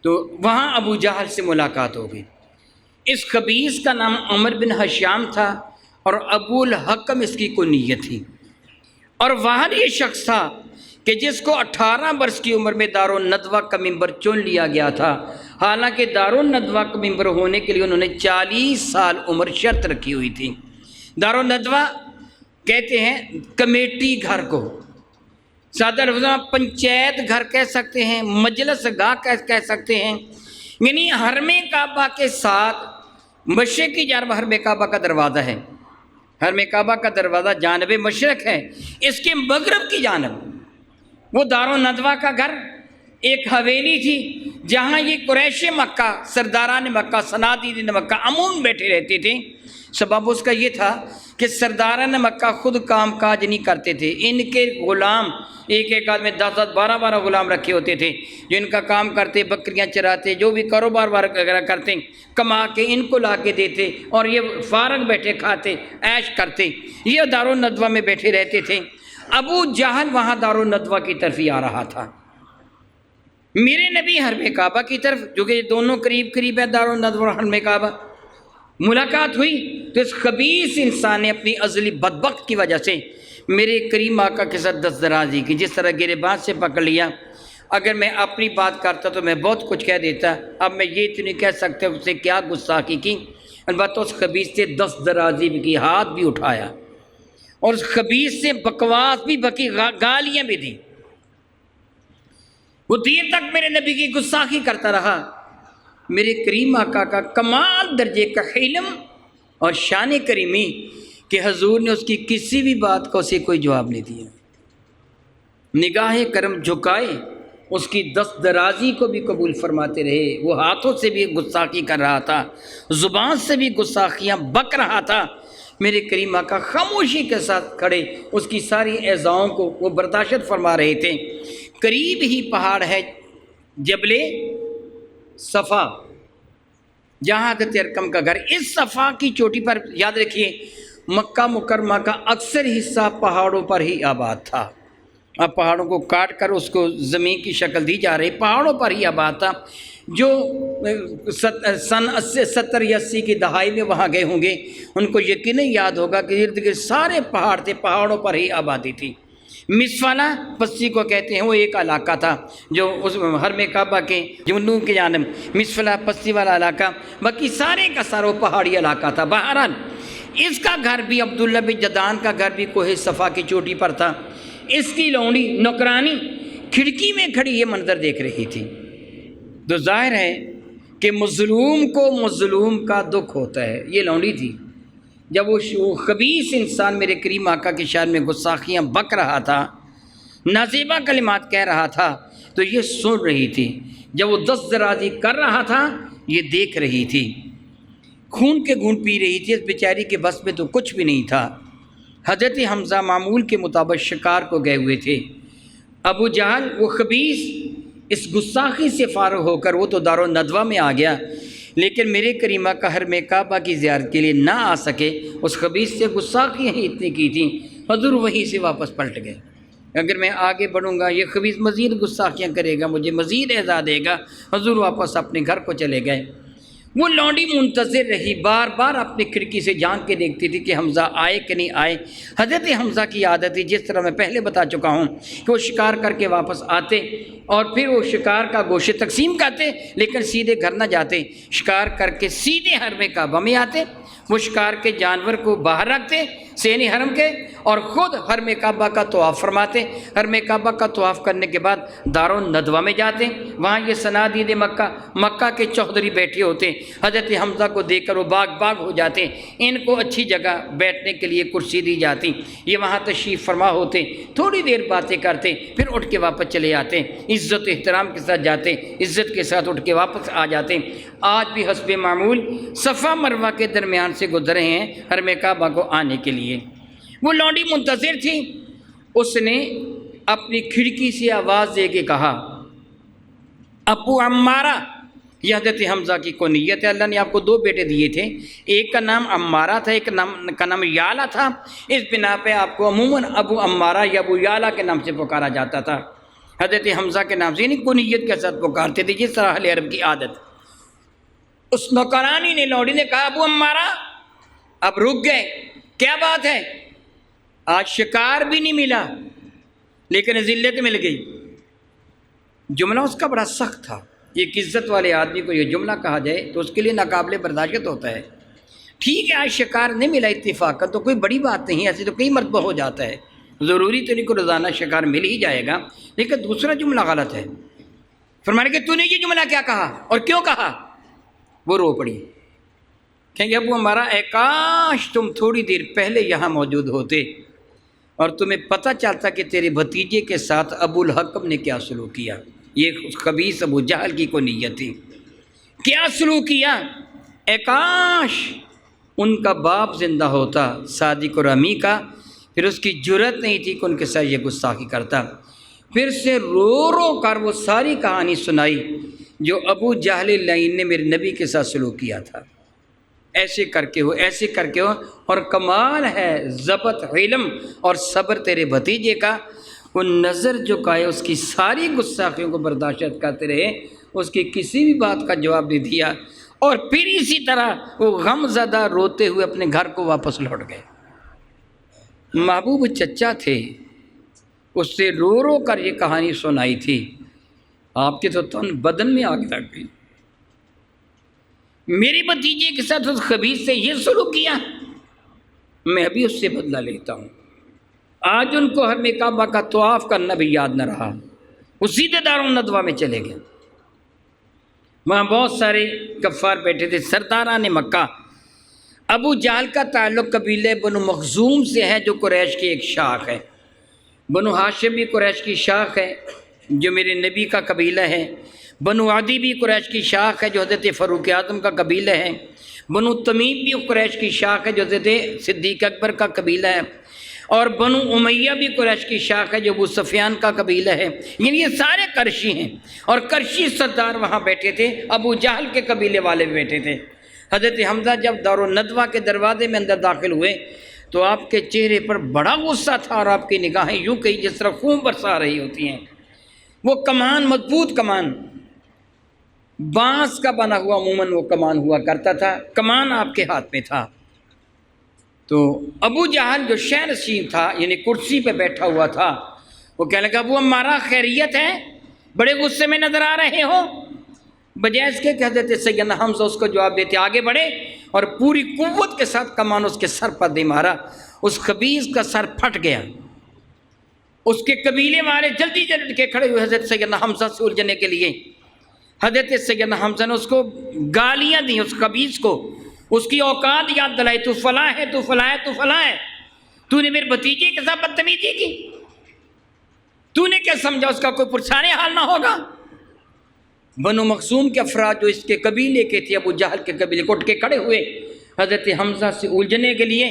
تو وہاں ابو جہل سے ملاقات ہو گئی۔ اس خبیث کا نام عمر بن حشام تھا اور ابو الحکم اس کی کنیت تھی، اور وہاں یہ شخص تھا کہ جس کو 18 برس کی عمر میں دارالندوہ کا ممبر چن لیا گیا تھا، حالانکہ دارالندوہ کا ممبر ہونے کے لیے انہوں نے 40 سال عمر شرط رکھی ہوئی تھی۔ دارالندوہ کہتے ہیں کمیٹی گھر کو، سادہ لفظوں میں پنچایت گھر کہہ سکتے ہیں، مجلس گاہ کہہ سکتے ہیں، یعنی حرم کعبہ کے ساتھ مشرق کی جانب حرم کعبہ کا دروازہ ہے، حرم کعبہ کا دروازہ جانب مشرق ہے، اس کے مغرب کی جانب وہ دارالندوہ کا گھر ایک حویلی تھی جہاں یہ قریش مکہ، سرداران مکہ، صنادیدین مکہ عموماً بیٹھے رہتے تھے۔ سبب اس کا یہ تھا کہ سرداران مکہ خود کام کاج نہیں کرتے تھے، ان کے غلام ایک ایک آدمی 10 12 غلام رکھے ہوتے تھے جو ان کا کام کرتے، بکریاں چراتے، جو بھی کاروبار وغیرہ کرتے، کما کے ان کو لا کے دیتے اور یہ فارغ بیٹھے کھاتے عیش کرتے، یہ دارالندوہ میں بیٹھے رہتے تھے۔ ابو جہل وہاں دارالندوہ کی طرف ہی آ رہا تھا، میرے نبی حرم کعبہ کی طرف، جو کہ دونوں قریب قریب ہے دارالندوہ اور حرم کعبہ۔ ملاقات ہوئی تو اس خبیث انسان نے اپنی ازلی بدبخت کی وجہ سے میرے کریم آقا کے ساتھ دست درازی کی، جس طرح گریباں سے پکڑ لیا۔ اگر میں اپنی بات کرتا تو میں بہت کچھ کہہ دیتا، اب میں یہ تو نہیں کہہ سکتا اس سے کیا گستاخی کی، البتہ اس خبیث سے دست درازی بھی کی، ہاتھ بھی اٹھایا اور اس خبیث سے بکواس بھی بکی، گالیاں بھی دیں۔ وہ دیر تک میرے نبی کی گستاخی کرتا رہا۔ میرے کریم آقا کا کمال درجے کا حلم اور شان کریمی کہ حضور نے اس کی کسی بھی بات کو اسے کوئی جواب نہیں دیا، نگاہ کرم جھکائے اس کی دست درازی کو بھی قبول فرماتے رہے۔ وہ ہاتھوں سے بھی گستاخی کر رہا تھا، زبان سے بھی گستاخیاں بک رہا تھا، میرے کریم آقا خاموشی کے ساتھ کھڑے اس کی ساری ایذاؤں کو وہ برداشت فرما رہے تھے۔ قریب ہی پہاڑ ہے جبل صفا جہاں حضرت ارقم کا گھر، اس صفا کی چوٹی پر یاد رکھیے مکہ مکرمہ کا اکثر حصہ پہاڑوں پر ہی آباد تھا۔ اب پہاڑوں کو کاٹ کر اس کو زمین کی شکل دی جا رہی، پہاڑوں پر ہی آباد تھا۔ جو سن 70 یا 80 کی دہائی میں وہاں گئے ہوں گے ان کو یقیناً یاد ہوگا کہ ارد گرد سارے پہاڑ تھے، پہاڑوں پر ہی آبادی تھی۔ مصفالہ پستی کو کہتے ہیں، وہ ایک علاقہ تھا جو اس حرم کعبہ کے جنوب کی جانب مصفالہ پستی والا علاقہ، باقی سارے کا سارا پہاڑی علاقہ تھا۔ بہرحال اس کا گھر بھی عبداللہ بن جدعان کا گھر بھی کوہ صفا کی چوٹی پر تھا۔ اس کی لونڈی نوکرانی کھڑکی میں کھڑی یہ منظر دیکھ رہی تھی، تو ظاہر ہے کہ مظلوم کو مظلوم کا دکھ ہوتا ہے۔ یہ لونڈی تھی، جب وہ خبیث انسان میرے کریم آقا کی شان میں گستاخیاں بک رہا تھا، نازیبہ کلمات کہہ رہا تھا، تو یہ سن رہی تھی۔ جب وہ دست درازی کر رہا تھا یہ دیکھ رہی تھی، خون کے گھونٹ پی رہی تھی۔ اس بیچاری کے بس میں تو کچھ بھی نہیں تھا۔ حضرت حمزہ معمول کے مطابق شکار کو گئے ہوئے تھے۔ ابو جہل وہ خبیث اس گستاخی سے فارغ ہو کر وہ تو دارالندوہ میں آ گیا، لیکن میرے کریمہ کا حرم کعبہ کی زیارت کے لیے نہ آ سکے۔ اس خبیث سے گستاخیاں ہی اتنی کی تھیں، حضور وہیں سے واپس پلٹ گئے۔ اگر میں آگے بڑھوں گا یہ خبیث مزید گستاخیاں کرے گا، مجھے مزید ایذا دے گا۔ حضور واپس اپنے گھر کو چلے گئے۔ وہ لونڈی منتظر رہی، بار بار اپنی کھڑکی سے جھانک کے دیکھتی تھی کہ حمزہ آئے کہ نہیں آئے۔ حضرت حمزہ کی عادت تھی، جس طرح میں پہلے بتا چکا ہوں، کہ وہ شکار کر کے واپس آتے اور پھر وہ شکار کا گوشت تقسیم کرتے، لیکن سیدھے گھر نہ جاتے، شکار کر کے سیدھے حرم کعبہ میں آتے۔ وہ شکار کے جانور کو باہر رکھتے سینی حرم کے اور خود حرم کعبہ کا طواف فرماتے۔ حرم کعبہ کا طواف کرنے کے بعد دارالندوہ میں جاتے، وہاں یہ صنادید مکہ کے چودھری بیٹھے ہوتے، حضرت حمزہ کو دیکھ کر وہ باغ ہو جاتے، ان کو اچھی جگہ بیٹھنے کے لیے کرسی دی جاتی، یہ وہاں تشریف فرما ہوتے، تھوڑی دیر باتیں کرتے، پھر اٹھ کے واپس چلے آتے، عزت احترام کے ساتھ جاتے، عزت کے ساتھ اٹھ کے واپس آ جاتے۔ آج بھی حسب معمول صفا مروہ کے درمیان سے گزرے ہیں حرم کعبہ کو آنے کے لیے۔ وہ لونڈی منتظر تھی، اس نے اپنی کھڑکی سے آواز دے کے کہا، ابو عمارہ، یہ حضرت حمزہ کی کنیت ہے۔ اللہ نے آپ کو 2 بیٹے دیے تھے، ایک کا نام عمارہ تھا، ایک کا نام یالا تھا، اس بنا پہ آپ کو عموماً ابو عمارہ یا ابو یالا کے نام سے پکارا جاتا تھا۔ حضرت حمزہ کے نام سے یعنی کنیت کے ساتھ پکارتے تھے، جس طرح اہل عرب کی عادت۔ اس نوکرانی نے لونڈی نے کہا، ابو عمارہ اب رک گئے، کیا بات ہے؟ آج شکار بھی نہیں ملا لیکن ذلت مل گئی۔ جملہ اس کا بڑا سخت تھا، ایک عزت والے آدمی کو یہ جملہ کہا جائے تو اس کے لیے ناقابل برداشت ہوتا ہے۔ ٹھیک ہے آج شکار نہیں ملا اتفاقا تو کوئی بڑی بات نہیں، ایسے تو کئی مرتبہ ہو جاتا ہے، ضروری تو نہیں کہ روزانہ شکار مل ہی جائے گا، لیکن دوسرا جملہ غلط ہے۔ فرمانے کہ تو نے یہ جملہ کیا کہا اور کیوں کہا؟ وہ رو پڑی، کہیں گے ابو ہمارا اے کاش تم تھوڑی دیر پہلے یہاں موجود ہوتے اور تمہیں پتہ چلتا کہ تیرے بھتیجے کے ساتھ ابو الحکم نے کیا سلوک کیا۔ یہ خبیث ابو جہل کی کوئی نیت تھی، کیا سلوک کیا؟ اے کاش ان کا باپ زندہ ہوتا صادق اور امی کا، پھر اس کی جرت نہیں تھی کہ ان کے ساتھ یہ گستاخی کرتا۔ پھر سے رو رو کر وہ ساری کہانی سنائی جو ابو جہل لعین نے میرے نبی کے ساتھ سلوک کیا تھا، ایسے کر کے ہو، ایسے کر کے ہو، اور کمال ہے ضبط علم اور صبر تیرے بھتیجے کا، وہ نظر جھکائے اس کی ساری گستاخیوں کو برداشت کرتے رہے، اس کی کسی بھی بات کا جواب نہیں دیا، اور پھر اسی طرح وہ غم زدہ روتے ہوئے اپنے گھر کو واپس لوٹ گئے۔ محبوب چچا تھے، اس سے رو رو کر یہ کہانی سنائی تھی، آپ کے تو تن بدن میں آگ لگ گئی۔ میرے بھتیجے کے ساتھ اس خبیث سے یہ سلوک کیا، میں بھی اس سے بدلہ لیتا ہوں۔ آج ان کو حرم کعبہ کا طواف کرنا بھی یاد نہ رہا، وہ سیدھے دارالندوہ میں چلے گئے۔ وہاں بہت سارے کفار بیٹھے تھے، سرداران مکہ۔ ابو جہل کا تعلق قبیلے بنو مخزوم سے ہے جو قریش کی ایک شاخ ہے، بنو ہاشم بھی قریش کی شاخ ہے جو میرے نبی کا قبیلہ ہے، بنو عدی بھی قریش کی شاخ ہے جو حضرت فاروق اعظم کا قبیلہ ہے، بنو تمیم بھی قریش کی شاخ ہے جو حضرت صدیق اکبر کا قبیلہ ہے، اور بنو امیہ بھی قریش کی شاخ ہے جو ابو سفیان کا قبیلہ ہے۔ یعنی یہ سارے کرشی ہیں، اور کرشی سردار وہاں بیٹھے تھے، ابو جہل کے قبیلے والے بھی بیٹھے تھے۔ حضرت حمزہ جب دارالندوہ کے دروازے میں اندر داخل ہوئے تو آپ کے چہرے پر بڑا غصہ تھا، اور آپ کی نگاہیں یوں کہیں جس طرح خون برسا رہی ہوتی ہیں۔ وہ کمان، مضبوط کمان، بانس کا بنا ہوا عموماً وہ کمان ہوا کرتا تھا، کمان آپ کے ہاتھ میں تھا۔ تو ابو جہل جو شہ نشین تھا، یعنی کرسی پہ بیٹھا ہوا تھا، وہ کہنے لگا ابو ہمارا خیریت ہے، بڑے غصے میں نظر آ رہے ہو؟ بجائے اس کے کہ حضرت سیدنا حمزہ اس کو جواب دیتے آگے بڑھے اور پوری قوت کے ساتھ کمان اس کے سر پر دے مارا، اس خبیث کا سر پھٹ گیا۔ اس کے قبیلے والے جلدی جلد کے کھڑے ہوئے حضرت سیدنا حمزہ سے الجھنے کے لیے۔ حضرت سیدنا حمزہ نے اس کو گالیاں دیں، اس خبیث کو، اس کی اوقات یاد دلائی، تو فلاں ہے، تو فلاں ہے، تو فلاں ہے، تو نے میرے بھتیجے کے ساتھ بدتمیزی کی، تو نے کیا سمجھا اس کا کوئی پرسانے حال نہ ہوگا؟ بنو مخزوم کے افراد جو اس کے قبیلے کے تھے، ابو جہل کے قبیلے کو، اٹھ کے کھڑے ہوئے حضرت حمزہ سے الجھنے کے لیے،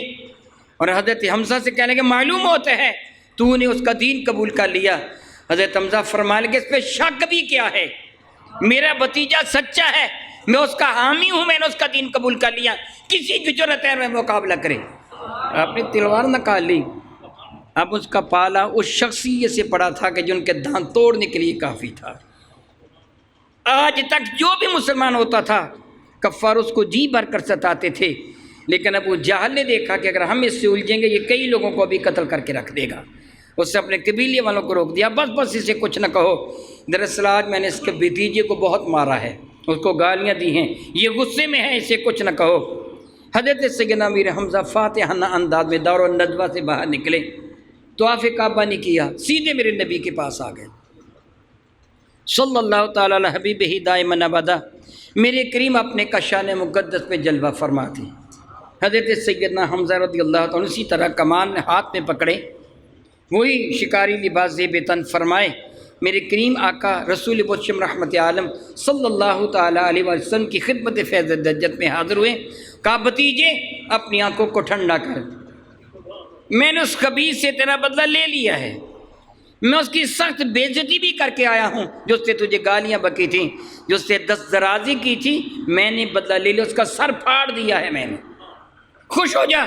اور حضرت حمزہ سے کہنے کے معلوم ہوتا ہے تو نے اس کا دین قبول کر لیا۔ حضرت حمزہ فرمانے کہ اس پہ شک بھی کیا ہے، میرا بھتیجا سچا ہے، میں اس کا حامی ہوں، میں نے اس کا دین قبول کر لیا، کسی کی جرأت ہے میں مقابلہ کرے۔ آپ نے تلوار نکال لی، اب اس کا پالا اس شخصیت سے پڑا تھا کہ جن کے دانت توڑنے کے لیے کافی تھا۔ آج تک جو بھی مسلمان ہوتا تھا کفار اس کو جی بھر کر ستاتے تھے، لیکن ابو جہل نے دیکھا کہ اگر ہم اس سے الجھیں گے یہ کئی لوگوں کو بھی قتل کر کے رکھ دے گا، اس سے اپنے قبیلے والوں کو روک دیا، بس اسے کچھ نہ کہو، دراصل آج میں نے اس کے بھتیجے کو بہت مارا ہے، اس کو گالیاں دی ہیں، یہ غصے میں ہے، اسے کچھ نہ کہو۔ حضرت سیدنا امیر حمزہ فاتحانہ انداز میں دارالندوہ سے باہر نکلے، طواف کعبہ نہیں کیا، سیدھے میرے نبی کے پاس آ گئے صلی اللہ تعالیٰ علیہ حبیبہ دائما ابدا۔ میرے کریم اپنے کشان مقدس میں جلوہ فرما تھی۔ حضرت سیدنا حمزہ رضی اللہ تعالیٰ اسی طرح کمان ہاتھ میں پکڑے، وہی شکاری لباس زیب تن فرمائے، میرے کریم آقا رسول بشم رحمت عالم صلی اللہ تعالیٰ علیہ وسلم کی خدمت فیض دجت میں حاضر ہوئے، کہا بھتیجے اپنی آنکھوں کو ٹھنڈا کر، میں نے اس خبیث سے تیرا بدلہ لے لیا ہے، میں اس کی سخت بے عزتی بھی کر کے آیا ہوں، جو اس سے تجھے گالیاں بکی تھیں، جو اس سے دست درازی کی تھی، میں نے بدلہ لے لیا، اس کا سر پھاڑ دیا ہے میں نے، خوش ہو جا۔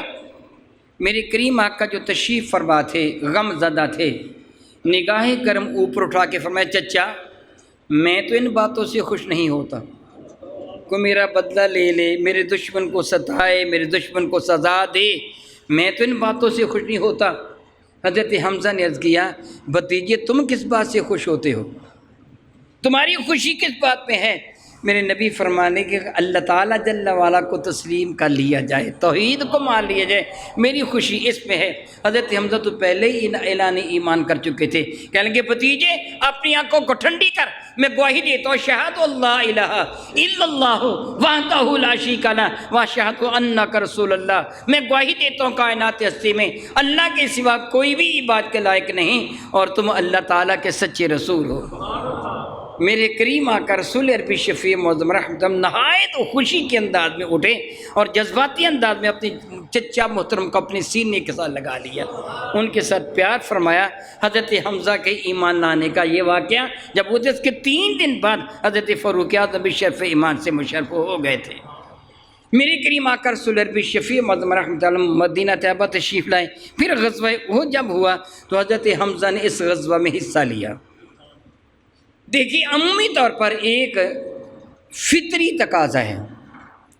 میرے کریم آقا جو تشریف فرما تھے، غم زدہ تھے، نگاہ کرم اوپر اٹھا کے فرمایا چچا میں تو ان باتوں سے خوش نہیں ہوتا، کو میرا بدلہ لے لے، میرے دشمن کو ستائے، میرے دشمن کو سزا دے، میں تو ان باتوں سے خوش نہیں ہوتا۔ حضرت حمزہ نے عرض کیا بھتیجے تم کس بات سے خوش ہوتے ہو، تمہاری خوشی کس بات میں ہے؟ میرے نبی فرمانے کہ اللہ تعالیٰ جل والا کو تسلیم کر لیا جائے، توحید کو مان لیا جائے، میری خوشی اس میں ہے۔ حضرت حمزہ تو پہلے ہی اعلان ایمان کر چکے تھے، کہنے لگے بھتیجے اپنی آنکھوں کو ٹھنڈی کر، میں گواہی دیتا ہوں شہادت اللہ الہ الا اللہ وحدہ لا شریک لہ واشہد انک رسول اللہ، میں گواہی دیتا ہوں کائنات ہستی میں اللہ کے سوا کوئی بھی عبادت کے لائق نہیں اور تم اللہ تعالیٰ کے سچے رسول ہو۔ میرے کریم آقا رسول عربی شفیع معظم رحمت نہایت خوشی کے انداز میں اٹھے اور جذباتی انداز میں اپنی چچا محترم کو اپنے سینے کے ساتھ لگا لیا، ان کے ساتھ پیار فرمایا۔ حضرت حمزہ کے ایمان لانے کا یہ واقعہ جب ہوتے اس کے 3 دن بعد حضرت فاروق اعظم بھی شرف ایمان سے مشرف ہو گئے تھے۔ میرے کریم آقا رسول عربی شفیع معظم رحمۃ اللہ مدینہ طیبہ تشریف لائے، پھر غزوہ احد جب ہوا تو حضرت حمزہ نے اس غزوہ میں حصہ لیا۔ دیکھیے عمومی طور پر ایک فطری تقاضا ہے،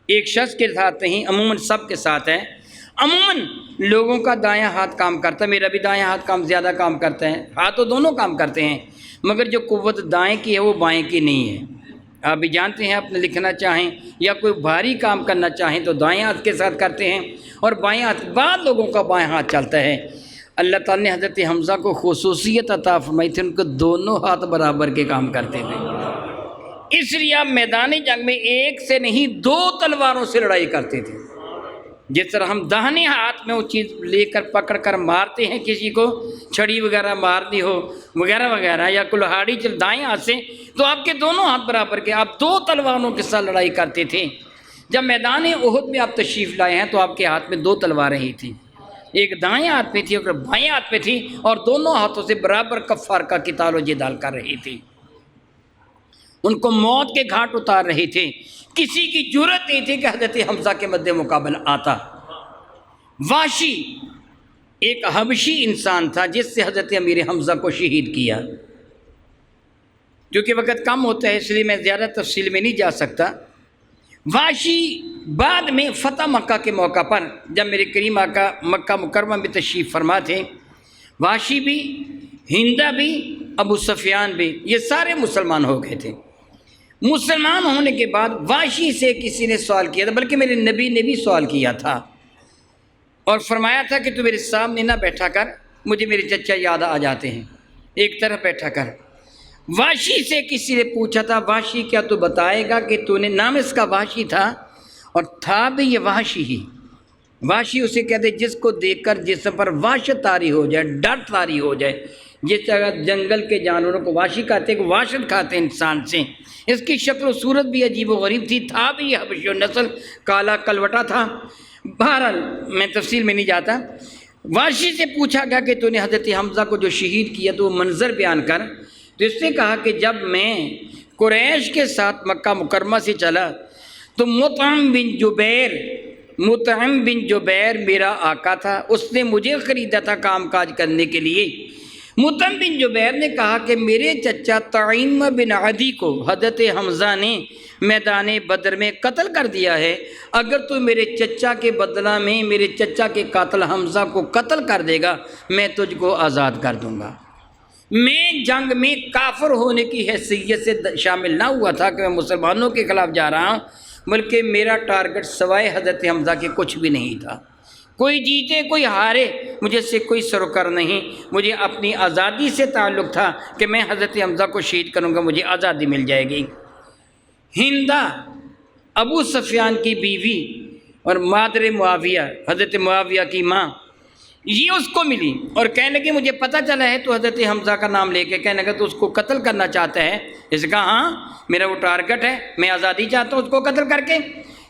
ایک شخص کے ساتھ نہیں، عموماً سب کے ساتھ ہے۔ عموماً لوگوں کا دایاں ہاتھ کام کرتا ہے، میرا بھی دایاں ہاتھ زیادہ کام کرتا ہے، ہاتھ تو دونوں کام کرتے ہیں، مگر جو قوت دائیں کی ہے وہ بائیں کی نہیں ہے۔ آپ بھی جانتے ہیں، اپنے لکھنا چاہیں یا کوئی بھاری کام کرنا چاہیں تو دائیں ہاتھ کے ساتھ کرتے ہیں اور بائیں ہاتھ، بعض لوگوں کا بائیں ہاتھ چلتا ہے۔ اللہ تعالیٰ نے حضرت حمزہ کو خصوصیت عطا فرمائی تھی، ان کو دونوں ہاتھ برابر کے کام کرتے تھے، اس لیے آپ میدان جنگ میں ایک سے نہیں 2 تلواروں سے لڑائی کرتے تھے۔ جس طرح ہم داہنے ہاتھ میں وہ چیز لے کر پکڑ کر مارتے ہیں، کسی کو چھڑی وغیرہ مارنی ہو وغیرہ وغیرہ یا کلہاڑی چل دائیں ہاتھ سے، تو آپ کے دونوں ہاتھ برابر کے، آپ 2 تلواروں کے ساتھ لڑائی کرتے تھے۔ جب میدان احد میں آپ تشریف لائے ہیں تو آپ کے ہاتھ میں 2 تلواریں ہی تھیں، ایک دائیں ہاتھ میں تھی اور بائیں ہاتھ میں تھی، اور دونوں ہاتھوں سے برابر کفار کا قتال و جدال کر رہی تھی، ان کو موت کے گھاٹ اتار رہے تھے۔ کسی کی جرأت نہیں تھی کہ حضرت حمزہ کے مد مقابل آتا۔ واشی ایک حبشی انسان تھا جس سے حضرت امیر حمزہ کو شہید کیا۔ کیونکہ وقت کم ہوتا ہے اس لیے میں زیادہ تفصیل میں نہیں جا سکتا۔ واشی بعد میں فتح مکہ کے موقع پر جب میرے کریم آقا مکہ مکرمہ میں تشریف فرما تھے، واشی بھی، ہندہ بھی، ابو سفیان بھی، یہ سارے مسلمان ہو گئے تھے۔ مسلمان ہونے کے بعد واشی سے کسی نے سوال کیا تھا، بلکہ میرے نبی نے بھی سوال کیا تھا اور فرمایا تھا کہ تو میرے سامنے نہ بیٹھا کر، مجھے میرے چچا یاد آ جاتے ہیں، ایک طرف بیٹھا کر۔ واشی سے کسی نے پوچھا تھا، واشی کیا تو بتائے گا کہ تو نے، نام اس کا واشی تھا اور تھا بھی یہ واشی ہی۔ واشی اسے کہتے جس کو دیکھ کر جسم پر وحشت طاری ہو جائے، ڈر طاری ہو جائے، جس طرح جنگل کے جانوروں کو واشی کہتے ہیں کہ وحشت کھاتے ہیں انسان سے۔ اس کی شکل و صورت بھی عجیب و غریب تھی، تھا بھی یہ حبشی و نسل، کالا کلوٹا تھا۔ بہرحال میں تفصیل میں نہیں جاتا۔ واشی سے پوچھا گیا کہ تو نے حضرت حمزہ کو جو شہید کیا تو وہ منظر بیان کر، تو اس نے کہا کہ جب میں قریش کے ساتھ مکہ مکرمہ سے چلا تو مطعم بن جبیر میرا آقا تھا، اس نے مجھے خریدا تھا کام کاج کرنے کے لیے۔ مطعم بن جبیر نے کہا کہ میرے چچا طعیم بن عدی کو حضرت حمزہ نے میدان بدر میں قتل کر دیا ہے، اگر تو میرے چچا کے بدلہ میں میرے چچا کے قاتل حمزہ کو قتل کر دے گا میں تجھ کو آزاد کر دوں گا۔ میں جنگ میں کافر ہونے کی حیثیت سے شامل نہ ہوا تھا کہ میں مسلمانوں کے خلاف جا رہا ہوں، بلکہ میرا ٹارگٹ سوائے حضرت حمزہ کے کچھ بھی نہیں تھا۔ کوئی جیتے کوئی ہارے مجھے اس سے کوئی سروکار نہیں، مجھے اپنی آزادی سے تعلق تھا کہ میں حضرت حمزہ کو شہید کروں گا، مجھے آزادی مل جائے گی۔ ہندہ ابو سفیان کی بیوی اور مادر معاویہ، حضرت معاویہ کی ماں، یہ اس کو ملی اور کہنے لگی مجھے پتہ چلا ہے تو حضرت حمزہ کا نام لے کے کہنے لگا تو اس کو قتل کرنا چاہتا ہے۔ اس کا ہاں میرا وہ ٹارگٹ ہے، میں آزادی چاہتا ہوں اس کو قتل کر کے۔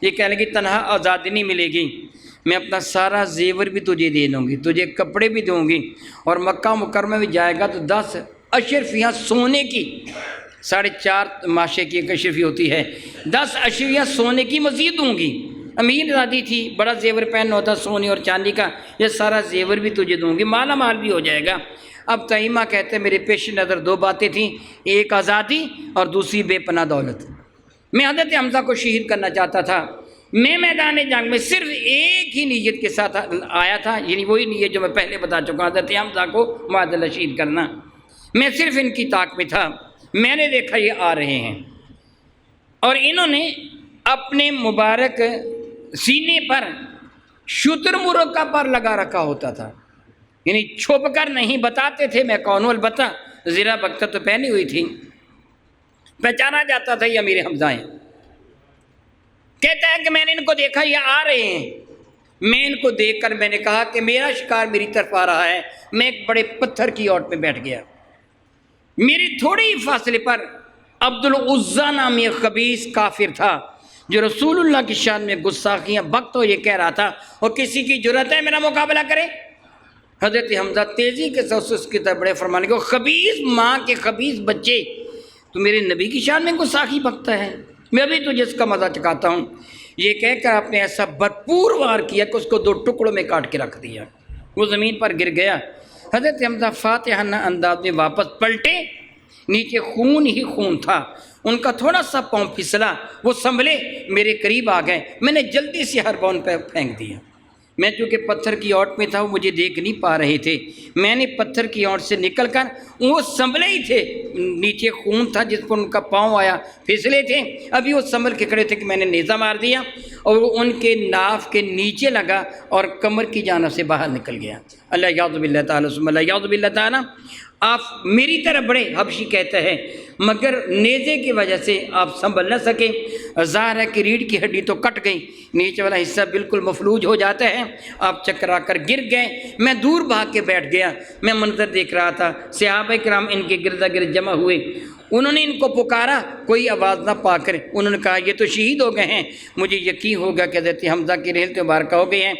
یہ کہنے لگی تنہا آزادی نہیں ملے گی، میں اپنا سارا زیور بھی تجھے دے دوں گی، تجھے کپڑے بھی دوں گی، اور مکہ مکرمہ میں جائے گا تو 10 اشرفیاں سونے کی، 4.5 ماشے کی ایک اشرفی ہوتی ہے، 10 اشرفیاں سونے کی مزید دوں گی۔ امیر زادی تھی، بڑا زیور پہننا ہوتا سونے اور چاندی کا، یہ سارا زیور بھی تجھے دوں گی، مالا مال بھی ہو جائے گا۔ اب طعیمہ کہتے ہیں میرے پیش نظر 2 باتیں تھیں، ایک آزادی اور دوسری بے پناہ دولت۔ میں حضرت حمزہ کو شہید کرنا چاہتا تھا، میں میدان جنگ میں صرف ایک ہی نیت کے ساتھ آیا تھا، یعنی وہی نیت جو میں پہلے بتا چکا ہوں، حضرت حمزہ کو معاذ اللہ شہید کرنا۔ میں صرف ان کی طاق میں تھا، میں نے دیکھا یہ آ رہے ہیں، اور انہوں نے اپنے مبارک سینے پر شتر مرغ کا پر لگا رکھا ہوتا تھا، یعنی چھپ کر نہیں بتاتے تھے میں کون ہوں، البتہ زرہ بختہ تو پہنی ہوئی تھی، پہچانا جاتا تھا یہ امیر حمزہ ہیں۔ کہتا ہے کہ میں نے ان کو دیکھا یہ آ رہے ہیں، میں ان کو دیکھ کر میں نے کہا کہ میرا شکار میری طرف آ رہا ہے، میں ایک بڑے پتھر کی اوٹ پہ بیٹھ گیا، میرے تھوڑے ہی فاصلے پر عبد العزیٰ نامی ایک خبیث کافر تھا جو رسول اللہ کی شان میں گستاخیاں بکت ہو یہ کہہ رہا تھا، اور کسی کی جرأت ہے میرا مقابلہ کرے؟ حضرت حمزہ تیزی کے ساتھ اس کی طرف بڑے فرمانے کو، خبیث ماں کے خبیث بچے، تو میرے نبی کی شان میں گستاخی بکتا ہے، میں ابھی تجھے اس کا مزہ چکاتا ہوں۔ یہ کہہ کر آپ نے ایسا بھرپور وار کیا کہ اس کو 2 ٹکڑوں میں کاٹ کے رکھ دیا، وہ زمین پر گر گیا۔ حضرت حمزہ فاتحانہ انداز میں واپس پلٹے، نیچے خون ہی خون تھا، ان کا تھوڑا سا پاؤں پھسلا، وہ سنبھلے میرے قریب آ گئے، میں نے جلدی سے ہربون پہ پھینک دیا۔ میں چونکہ پتھر کی اوٹ میں تھا وہ مجھے دیکھ نہیں پا رہے تھے، میں نے پتھر کی اوٹ سے نکل کر، وہ سنبھلے ہی تھے، نیچے خون تھا جس پر ان کا پاؤں آیا، پھسلے تھے، ابھی وہ سنبھل کے کھڑے تھے کہ میں نے نیزہ مار دیا اور وہ ان کے ناف کے نیچے لگا اور کمر کی جانب سے باہر نکل گیا۔ اللہ یعوذ باللہ تعالیٰ ثم اللہ یعوذ باللہ تعالیٰ۔ آپ میری طرح بڑے، حبشی کہتے ہیں، مگر نیزے کی وجہ سے آپ سنبھل نہ سکے، ظاہر ہے کہ ریڑھ کی ہڈی تو کٹ گئی، نیچے والا حصہ بالکل مفلوج ہو جاتا ہے، آپ چکرا کر گر گئے۔ میں دور بھاگ کے بیٹھ گیا، میں منظر دیکھ رہا تھا، صحابہ کرام ان کے گرد گرد جمع ہوئے، انہوں نے ان کو پکارا، کوئی آواز نہ پا کر انہوں نے کہا یہ تو شہید ہو گئے ہیں۔ مجھے یقین ہوگا کہ حضرت حمزہ کی ریل مبارکہ ہو گئی ہیں۔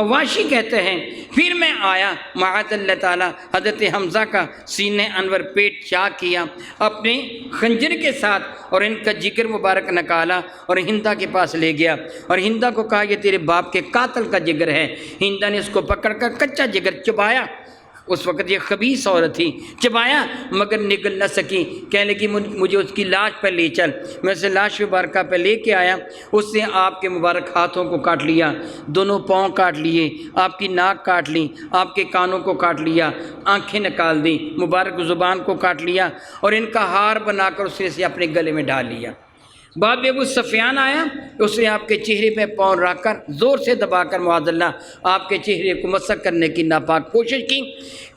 واشی کہتے ہیں پھر میں آیا، معاذ اللہ تعالیٰ حضرت حمزہ کا سینہ انور پیٹ چاک کیا اپنے خنجر کے ساتھ، اور ان کا جگر مبارک نکالا اور ہندا کے پاس لے گیا، اور ہندا کو کہا یہ تیرے باپ کے قاتل کا جگر ہے۔ ہندا نے اس کو پکڑ کر کچا جگر چبایا، اس وقت یہ خبیث عورت تھی، چبایا مگر نگل نہ سکی، کہنے لگی مجھے اس کی لاش پر لے چل۔ میں اسے لاش مبارکہ پہ لے کے آیا، اس نے آپ کے مبارک ہاتھوں کو کاٹ لیا، دونوں پاؤں کاٹ لیے، آپ کی ناک کاٹ لی، آپ کے کانوں کو کاٹ لیا، آنکھیں نکال دی، مبارک زبان کو کاٹ لیا، اور ان کا ہار بنا کر اس نے اسے اپنے گلے میں ڈال لیا۔ بعد میں ابو سفیان آیا، اس نے آپ کے چہرے پہ پاؤں رکھ کر زور سے دبا کر معاذ اللہ آپ کے چہرے کو مسح کرنے کی ناپاک کوشش کی،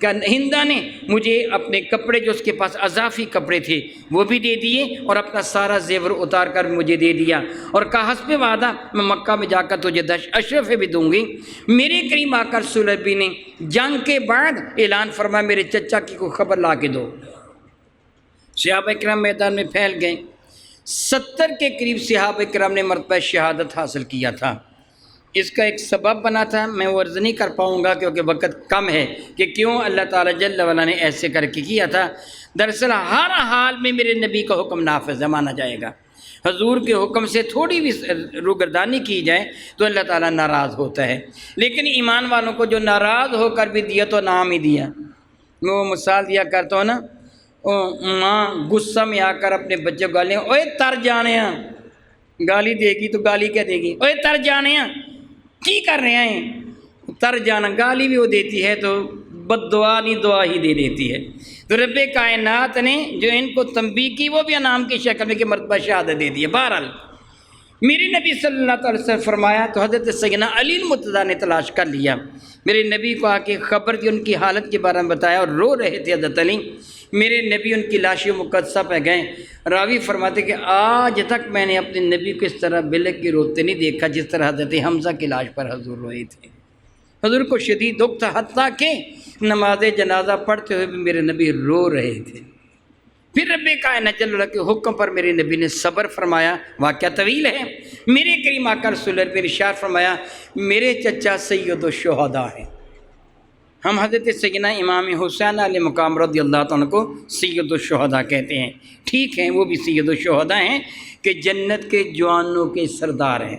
کہ ہندا نے مجھے اپنے کپڑے جو اس کے پاس اضافی کپڑے تھے وہ بھی دے دیے، اور اپنا سارا زیور اتار کر مجھے دے دیا، اور کہا حسب وعدہ میں مکہ میں جا کر تجھے 10 اشرفے بھی دوں گی۔ میرے قریب آ کر سلیبی نے جنگ کے بعد اعلان فرمایا میرے چچا کی کوئی خبر لا کے دو۔ صحابہ کرام میدان میں پھیل گئے، 70 کے قریب صحابہ کرام نے مرتبہ شہادت حاصل کیا تھا۔ اس کا ایک سبب بنا تھا، میں وہ عرض نہیں کر پاؤں گا کیونکہ وقت کم ہے کہ کیوں اللہ تعالیٰ جل وعلا نے ایسے کر کے کیا تھا۔ دراصل ہر حال میں میرے نبی کا حکم نافذ مانا جائے گا، حضور کے حکم سے تھوڑی بھی روگردانی کی جائے تو اللہ تعالیٰ ناراض ہوتا ہے، لیکن ایمان والوں کو جو ناراض ہو کر بھی دیا تو نام ہی دیا۔ میں وہ مثال دیا کرتا ہوں نا، ماں غصہ میں آ کر اپنے بچے کو گالیاں، اوے تر جانے ہاں، گالی دے گی تو گالی کیا دے گی، اوے تر جانے ہاں کی کر رہے ہیں، تر جانا گالی بھی وہ دیتی ہے تو بد دعا نہیں دعا ہی دے دیتی ہے۔ تو رب کائنات نے جو ان کو تنبیہ کی وہ بھی انعام کی شکل میں کہ مرتبہ شہادت دے دی ہے۔ بہرحال میرے نبی صلی اللہ علیہ وسلم فرمایا تو حضرت سیدنا علی المرتضیٰ نے تلاش کر لیا، میرے نبی کو آ کے خبر دی، ان کی حالت کے بارے میں بتایا، اور رو رہے تھے حضرت علی۔ میرے نبی ان کی لاش مقدسہ پہ گئے، راوی فرماتے کہ آج تک میں نے اپنے نبی کو اس طرح بلک کے روتے نہیں دیکھا جس طرح حضرت حمزہ کی لاش پر حضور روئے تھے۔ حضور کو شدید دکھ تھا، حتیٰ کہ نماز جنازہ پڑھتے ہوئے بھی میرے نبی رو رہے تھے۔ پھر رب کائنات جل کے حکم پر میرے نبی نے صبر فرمایا، واقعہ طویل ہے۔ میرے کریم آقا رسول اللہ نے ارشاد فرمایا میرے چچا سید الشہداء ہیں۔ ہم حضرت سیدنا امام حسین علیہ مقام رضی اللہ عنہ کو سید الشہداء کہتے ہیں، ٹھیک ہیں وہ بھی سید الشہداء ہیں کہ جنت کے جوانوں کے سردار ہیں۔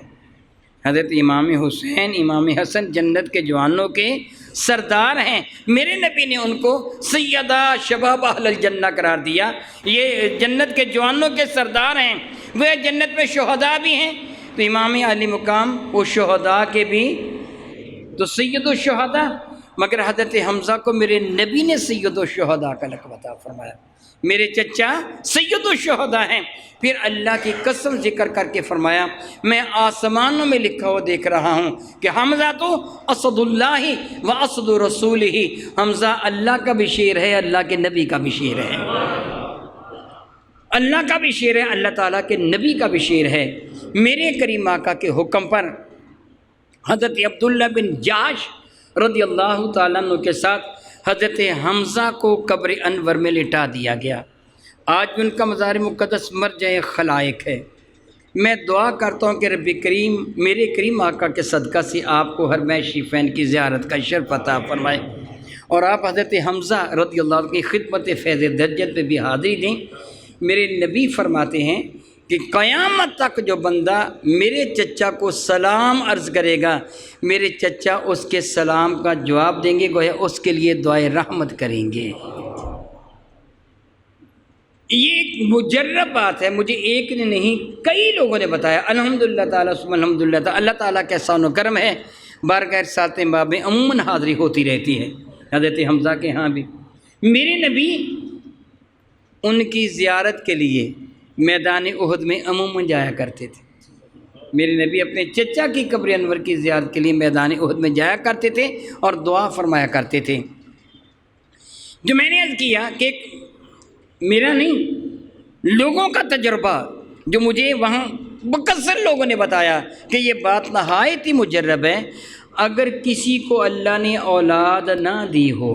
حضرت امام حسین امام حسن جنت کے جوانوں کے سردار ہیں، میرے نبی نے ان کو سیدہ شباب اہل الجنہ قرار دیا، یہ جنت کے جوانوں کے سردار ہیں، وہ جنت میں شہداء بھی ہیں، تو امام علی مقام وہ شہداء کے بھی تو سید الشہداء، مگر حضرت حمزہ کو میرے نبی نے سید الشہداء کا لقب عطا فرمایا۔ میرے چچا سید الشہداء ہیں۔ پھر اللہ کی قسم ذکر کر کے فرمایا میں آسمانوں میں لکھا ہوا دیکھ رہا ہوں کہ حمزہ تو اسد اللہ و اسد رسول ہی، حمزہ اللہ کا بھی شیر ہے، اللہ کے نبی کا بھی شیر ہے، اللہ کا بھی شیر ہے، اللہ تعالیٰ کے نبی کا بھی شیر ہے۔ میرے کریم آقا کے حکم پر حضرت عبداللہ بن جاش رضی اللہ تعالیٰ عنہ کے ساتھ حضرت حمزہ کو قبر انور میں لٹا دیا گیا۔ آج بھی ان کا مزار مقدس مرجع خلائق ہے۔ میں دعا کرتا ہوں کہ رب کریم میرے کریم آقا کے صدقہ سے آپ کو حرمین شریفین کی زیارت کا شرف عطا فرمائے، اور آپ حضرت حمزہ رضی اللہ عنہ کی خدمت فیض درجت پہ بھی حاضری دیں۔ میرے نبی فرماتے ہیں کہ قیامت تک جو بندہ میرے چچا کو سلام عرض کرے گا، میرے چچا اس کے سلام کا جواب دیں گے، گویا اس کے لیے دعائے رحمت کریں گے۔ یہ ایک مجرب بات ہے، مجھے ایک نے نہیں کئی لوگوں نے بتایا۔ الحمدللہ تعالیٰ ثم الحمدللہ تعالیٰ، اللہ تعالیٰ کا احسان و کرم ہے، بارگاہ رسالت باب میں عموماً حاضری ہوتی رہتی ہے، حضرت حمزہ کے ہاں بھی۔ میرے نبی ان کی زیارت کے لیے میدان احد میں عموماً جایا کرتے تھے۔ میرے نبی اپنے چچا کی قبر انور کی زیارت کے لیے میدان احد میں جایا کرتے تھے اور دعا فرمایا کرتے تھے۔ جو میں نے عرض کیا کہ میرا نہیں، لوگوں کا تجربہ جو مجھے وہاں بکثر لوگوں نے بتایا کہ یہ بات نہایت ہی مجرب ہے۔ اگر کسی کو اللہ نے اولاد نہ دی ہو،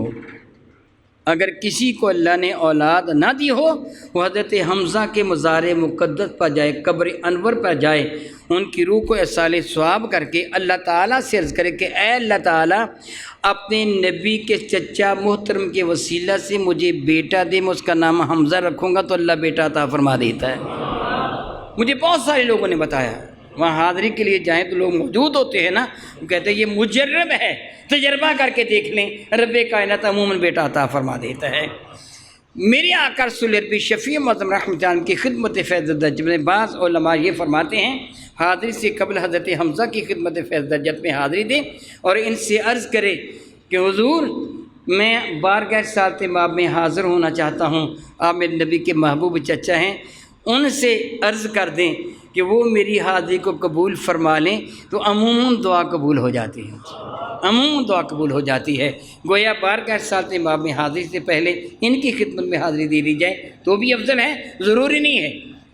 اگر کسی کو اللہ نے اولاد نہ دی ہو، وہ حضرت حمزہ کے مزار مقدس پر جائے، قبر انور پر جائے، ان کی روح کو اصال ثواب کر کے اللہ تعالیٰ سے عرض کرے کہ اے اللہ تعالیٰ اپنے نبی کے چچا محترم کے وسیلہ سے مجھے بیٹا دے، میں اس کا نام حمزہ رکھوں گا تو اللہ بیٹا عطا فرما دیتا ہے۔ مجھے بہت سارے لوگوں نے بتایا، وہاں حاضری کے لیے جائیں تو لوگ موجود ہوتے ہیں نا، وہ کہتے ہیں یہ مجرب ہے، تجربہ کر کے دیکھ لیں، رب کائنات عموماً بیٹا عطا فرما دیتا ہے۔ میرے آقا رسول عربی شفیع معظم رحمۃ اللہ کی خدمت فیض درجت میں بعض علماء یہ فرماتے ہیں حاضری سے قبل حضرت حمزہ کی خدمت فیض درجت میں حاضری دیں اور ان سے عرض کرے کہ حضور میں بارگاہ رسالت باب میں حاضر ہونا چاہتا ہوں، آپ میرے نبی کے محبوب چچا ہیں، ان سے عرض کر دیں کہ وہ میری حاضری کو قبول فرما لیں تو عموماً دعا قبول ہو جاتی ہے، عموماً دعا قبول ہو جاتی ہے۔ گویا بارگاہ رسالت باب میں حاضری سے پہلے ان کی خدمت میں حاضری دے دی جائے تو بھی افضل ہے، ضروری نہیں ہے۔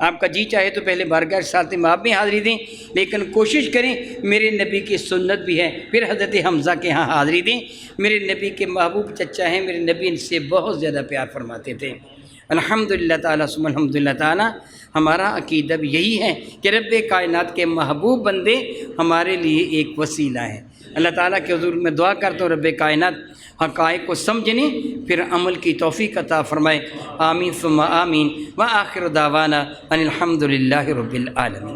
آپ کا جی چاہے تو پہلے بارگاہ رسالت باب میں حاضری دیں، لیکن کوشش کریں میرے نبی کی سنت بھی ہے، پھر حضرت حمزہ کے ہاں حاضری دیں۔ میرے نبی کے محبوب چچا ہیں، میرے نبی ان سے بہت زیادہ پیار فرماتے تھے۔ الحمدللہ تعالیٰ ثم الحمدللہ تعالیٰ، ہمارا عقیدہ بھی یہی ہے کہ رب کائنات کے محبوب بندے ہمارے لیے ایک وسیلہ ہیں۔ اللہ تعالیٰ کے حضور میں دعا کرتا ہوں رب کائنات حقائق کو سمجھنے پھر عمل کی توفیق عطا فرمائے۔ آمین ثم آمین، وآخر دعوانا ان الحمدللہ رب العالمین۔